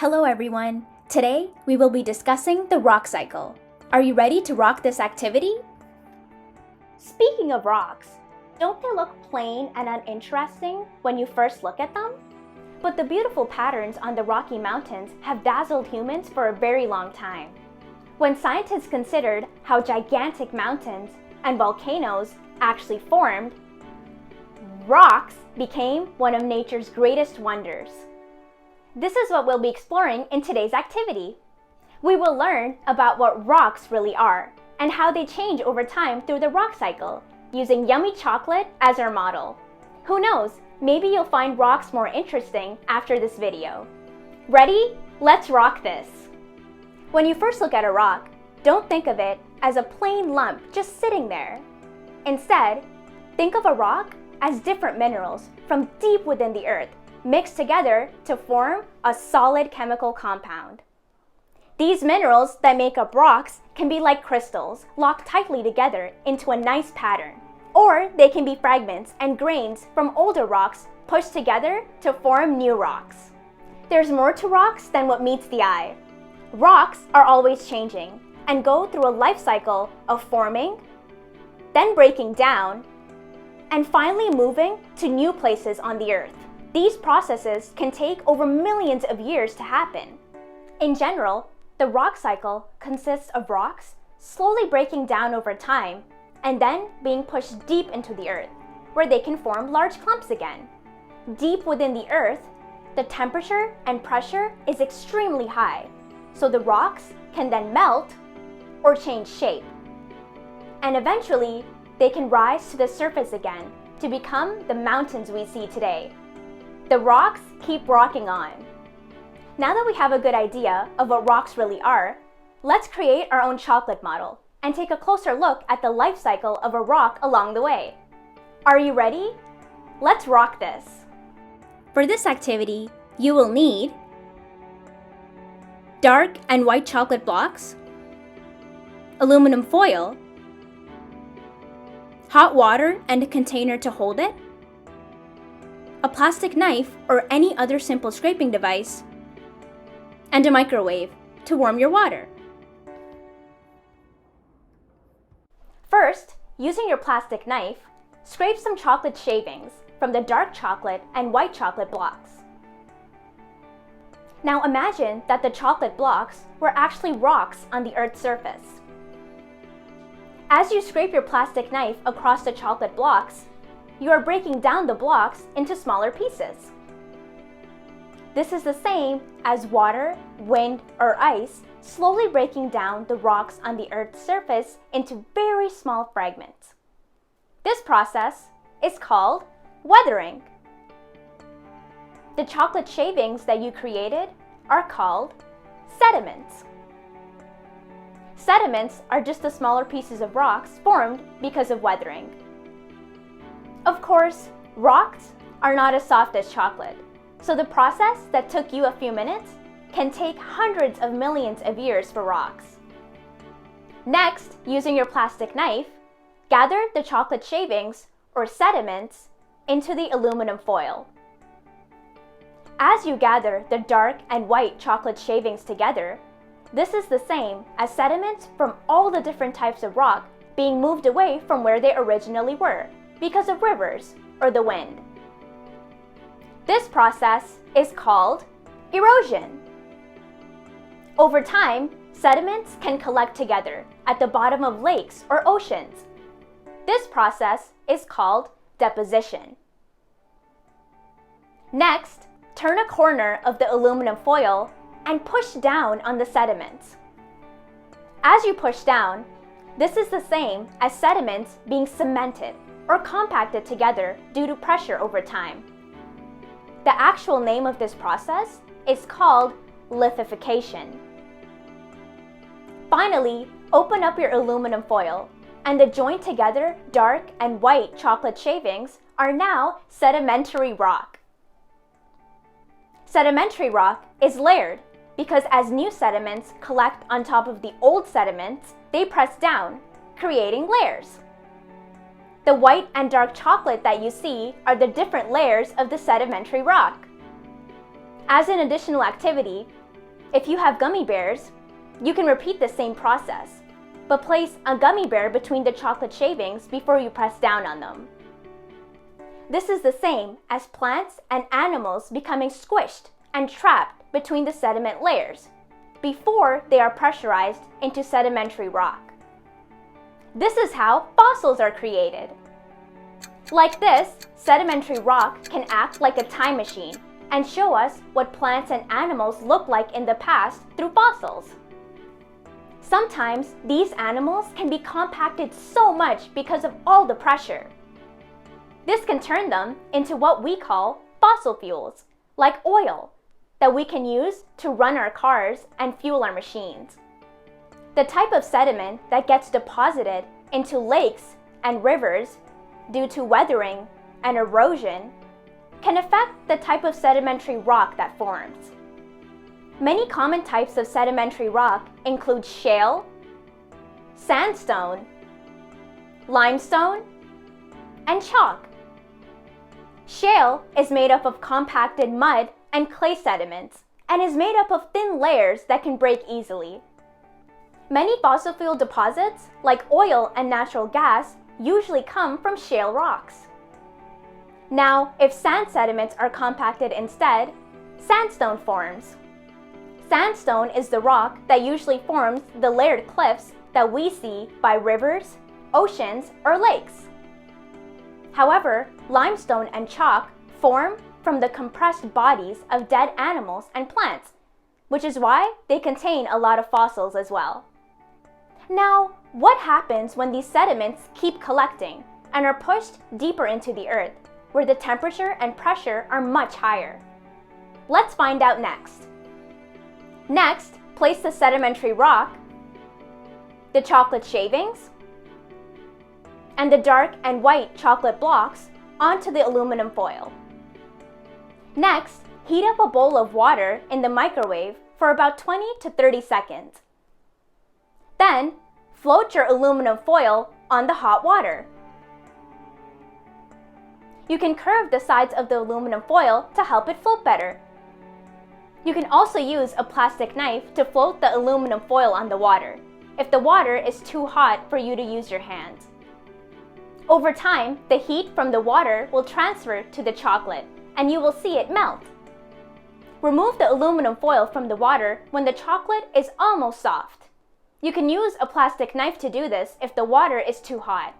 Hello everyone! Today, we will be discussing the rock cycle. Are you ready to rock this activity? Speaking of rocks, don't they look plain and uninteresting when you first look at them? But the beautiful patterns on the Rocky Mountains have dazzled humans for a very long time. When scientists considered how gigantic mountains and volcanoes actually formed, rocks became one of nature's greatest wonders. This is what we'll be exploring in today's activity. We will learn about what rocks really are and how they change over time through the rock cycle, using yummy chocolate as our model. Who knows, maybe you'll find rocks more interesting after this video. Ready? Let's rock this! When you first look at a rock, don't think of it as a plain lump just sitting there. Instead, think of a rock as different minerals from deep within the earth mixed together to form a solid chemical compound. These minerals that make up rocks can be like crystals locked tightly together into a nice pattern, or they can be fragments and grains from older rocks pushed together to form new rocks. There's more to rocks than what meets the eye. Rocks are always changing and go through a life cycle of forming, then breaking down, and finally moving to new places on the earth. These processes can take over millions of years to happen. In general, the rock cycle consists of rocks slowly breaking down over time and then being pushed deep into the earth, where they can form large clumps again. Deep within the earth, the temperature and pressure is extremely high, so the rocks can then melt or change shape. And eventually, they can rise to the surface again to become the mountains we see today. The rocks keep rocking on. Now that we have a good idea of what rocks really are, let's create our own chocolate model and take a closer look at the life cycle of a rock along the way. Are you ready? Let's rock this! For this activity, you will need dark and white chocolate blocks, aluminum foil, hot water and a container to hold it, a plastic knife or any other simple scraping device, and a microwave to warm your water. First, using your plastic knife, scrape some chocolate shavings from the dark chocolate and white chocolate blocks. Now imagine that the chocolate blocks were actually rocks on the Earth's surface. As you scrape your plastic knife across the chocolate blocks, you are breaking down the blocks into smaller pieces. This is the same as water, wind, or ice slowly breaking down the rocks on the Earth's surface into very small fragments. This process is called weathering. The chocolate shavings that you created are called sediments. Sediments are just the smaller pieces of rocks formed because of weathering. Of course, rocks are not as soft as chocolate, so the process that took you a few minutes can take hundreds of millions of years for rocks. Next, using your plastic knife, gather the chocolate shavings, or sediments, into the aluminum foil. As you gather the dark and white chocolate shavings together, this is the same as sediments from all the different types of rock being moved away from where they originally were because of rivers or the wind. This process is called erosion. Over time, sediments can collect together at the bottom of lakes or oceans. This process is called deposition. Next, turn a corner of the aluminum foil and push down on the sediments. As you push down, this is the same as sediments being cemented or compacted together due to pressure over time. The actual name of this process is called lithification. Finally, open up your aluminum foil, and the joined together dark and white chocolate shavings are now sedimentary rock. Sedimentary rock is layered because as new sediments collect on top of the old sediments, they press down, creating layers. The white and dark chocolate that you see are the different layers of the sedimentary rock. As an additional activity, If you have gummy bears, you can repeat the same process, but place a gummy bear between the chocolate shavings before you press down on them. This is the same as plants and animals becoming squished and trapped between the sediment layers before they are pressurized into sedimentary rock. This is how fossils are created. Like this, sedimentary rock can act like a time machine and show us what plants and animals look like in the past through fossils. Sometimes these animals can be compacted so much because of all the pressure. This can turn them into what we call fossil fuels, like oil, that we can use to run our cars and fuel our machines. The type of sediment that gets deposited into lakes and rivers due to weathering and erosion can affect the type of sedimentary rock that forms. Many common types of sedimentary rock include shale, sandstone, limestone, and chalk. Shale is made up of compacted mud and clay sediments and is made up of thin layers that can break easily. Many fossil fuel deposits, like oil and natural gas, usually come from shale rocks. Now, if sand sediments are compacted instead, sandstone forms. Sandstone is the rock that usually forms the layered cliffs that we see by rivers, oceans, or lakes. However, limestone and chalk form from the compressed bodies of dead animals and plants, which is why they contain a lot of fossils as well. Now, what happens when these sediments keep collecting and are pushed deeper into the earth, where the temperature and pressure are much higher? Let's find out next. Next, place the sedimentary rock, the chocolate shavings, and the dark and white chocolate blocks onto the aluminum foil. Next, heat up a bowl of water in the microwave for about 20 to 30 seconds. Then, float your aluminum foil on the hot water. You can curve the sides of the aluminum foil to help it float better. You can also use a plastic knife to float the aluminum foil on the water, if the water is too hot for you to use your hands. Over time, the heat from the water will transfer to the chocolate, and you will see it melt. Remove the aluminum foil from the water when the chocolate is almost soft. You can use a plastic knife to do this if the water is too hot.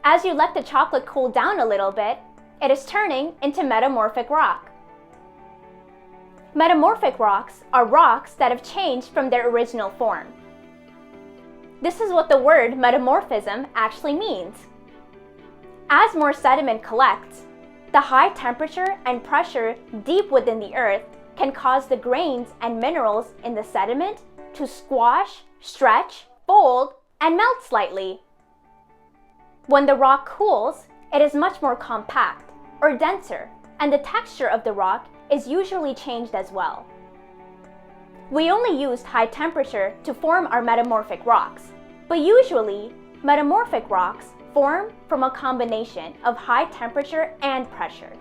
As you let the chocolate cool down a little bit, it is turning into metamorphic rock. Metamorphic rocks are rocks that have changed from their original form. This is what the word metamorphism actually means. As more sediment collects, the high temperature and pressure deep within the earth can cause the grains and minerals in the sediment to squash, stretch, fold, and melt slightly. When the rock cools, it is much more compact or denser, and the texture of the rock is usually changed as well. We only used high temperature to form our metamorphic rocks, but usually, metamorphic rocks form from a combination of high temperature and pressure.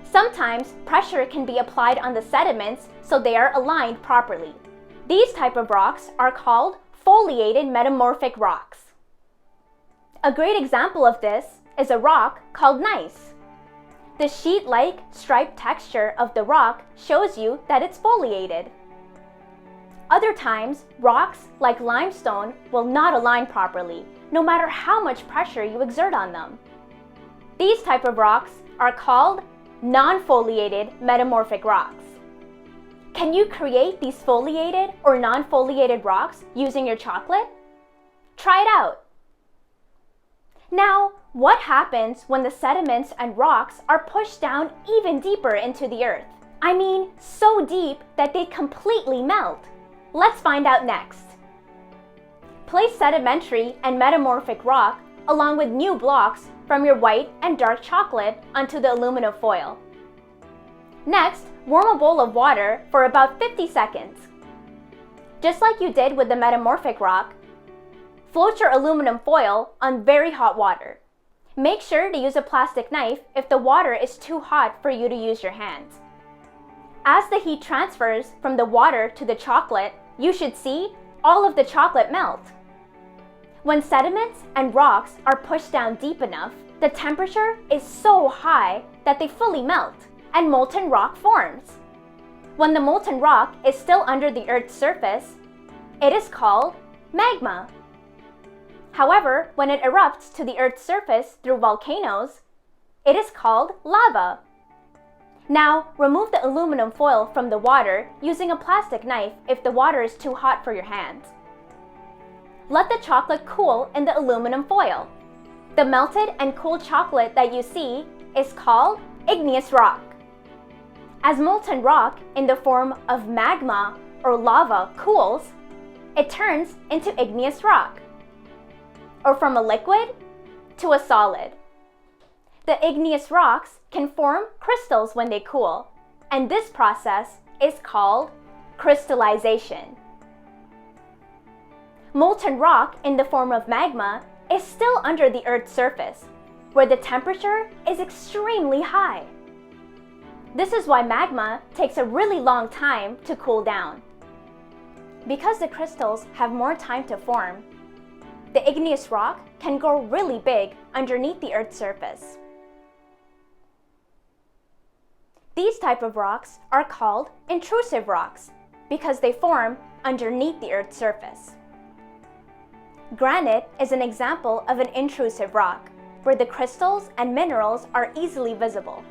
Sometimes pressure can be applied on the sediments so they are aligned properly. These type of rocks are called foliated metamorphic rocks. A great example of this is a rock called gneiss. The sheet-like striped texture of the rock shows you that it's foliated. Other times, rocks like limestone will not align properly, no matter how much pressure you exert on them. These type of rocks are called non-foliated metamorphic rocks. Can you create these foliated or non-foliated rocks using your chocolate? Try it out. Now, what happens when the sediments and rocks are pushed down even deeper into the earth? I mean, so deep that they completely melt. Let's find out next. Place sedimentary and metamorphic rock along with new blocks from your white and dark chocolate onto the aluminum foil. Next, warm a bowl of water for about 50 seconds. Just like you did with the metamorphic rock, float your aluminum foil on very hot water. Make sure to use a plastic knife if the water is too hot for you to use your hands. As the heat transfers from the water to the chocolate, you should see all of the chocolate melt. When sediments and rocks are pushed down deep enough, the temperature is so high that they fully melt and molten rock forms. When the molten rock is still under the Earth's surface, it is called magma. However, when it erupts to the Earth's surface through volcanoes, it is called lava. Now, remove the aluminum foil from the water using a plastic knife if the water is too hot for your hands. Let the chocolate cool in the aluminum foil. The melted and cooled chocolate that you see is called igneous rock. As molten rock in the form of magma or lava cools, it turns into igneous rock, or from a liquid to a solid. The igneous rocks can form crystals when they cool, and this process is called crystallization. Molten rock in the form of magma is still under the Earth's surface, where the temperature is extremely high. This is why magma takes a really long time to cool down. Because the crystals have more time to form, the igneous rock can grow really big underneath the Earth's surface. These type of rocks are called intrusive rocks because they form underneath the Earth's surface. Granite is an example of an intrusive rock, where the crystals and minerals are easily visible.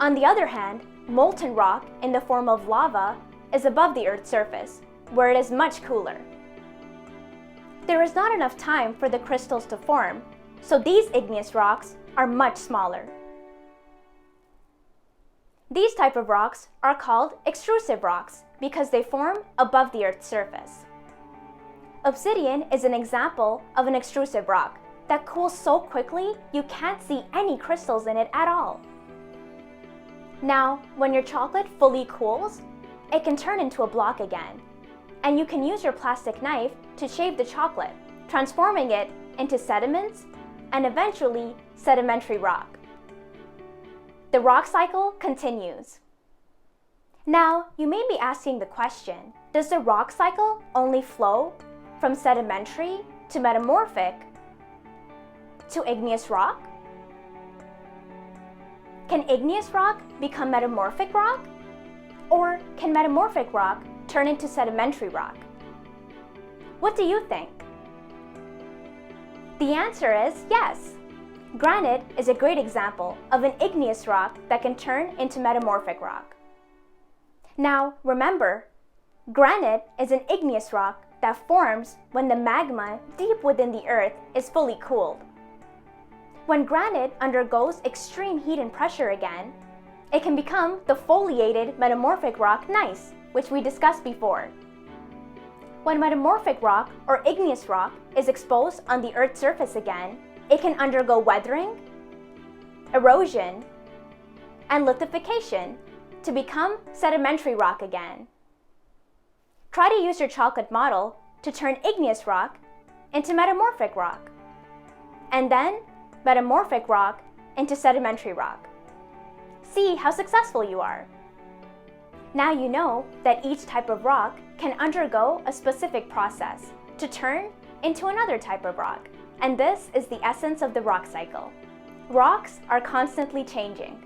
On the other hand, molten rock in the form of lava is above the Earth's surface, where it is much cooler. There is not enough time for the crystals to form, so these igneous rocks are much smaller. These type of rocks are called extrusive rocks because they form above the Earth's surface. Obsidian is an example of an extrusive rock that cools so quickly you can't see any crystals in it at all. Now, when your chocolate fully cools, it can turn into a block again, and you can use your plastic knife to shave the chocolate, transforming it into sediments and eventually sedimentary rock. The rock cycle continues. Now, you may be asking the question, does the rock cycle only flow from sedimentary to metamorphic to igneous rock? Can igneous rock become metamorphic rock? Or can metamorphic rock turn into sedimentary rock? What do you think? The answer is yes. Granite is a great example of an igneous rock that can turn into metamorphic rock. Now, remember, granite is an igneous rock that forms when the magma deep within the earth is fully cooled. When granite undergoes extreme heat and pressure again, it can become the foliated metamorphic rock gneiss, which we discussed before. When metamorphic rock or igneous rock is exposed on the Earth's surface again, it can undergo weathering, erosion, and lithification to become sedimentary rock again. Try to use your chocolate model to turn igneous rock into metamorphic rock, and then metamorphic rock into sedimentary rock. See how successful you are. Now you know that each type of rock can undergo a specific process to turn into another type of rock, and this is the essence of the rock cycle. Rocks are constantly changing.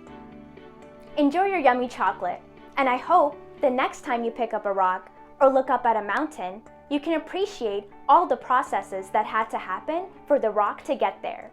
Enjoy your yummy chocolate, and I hope the next time you pick up a rock or look up at a mountain, you can appreciate all the processes that had to happen for the rock to get there.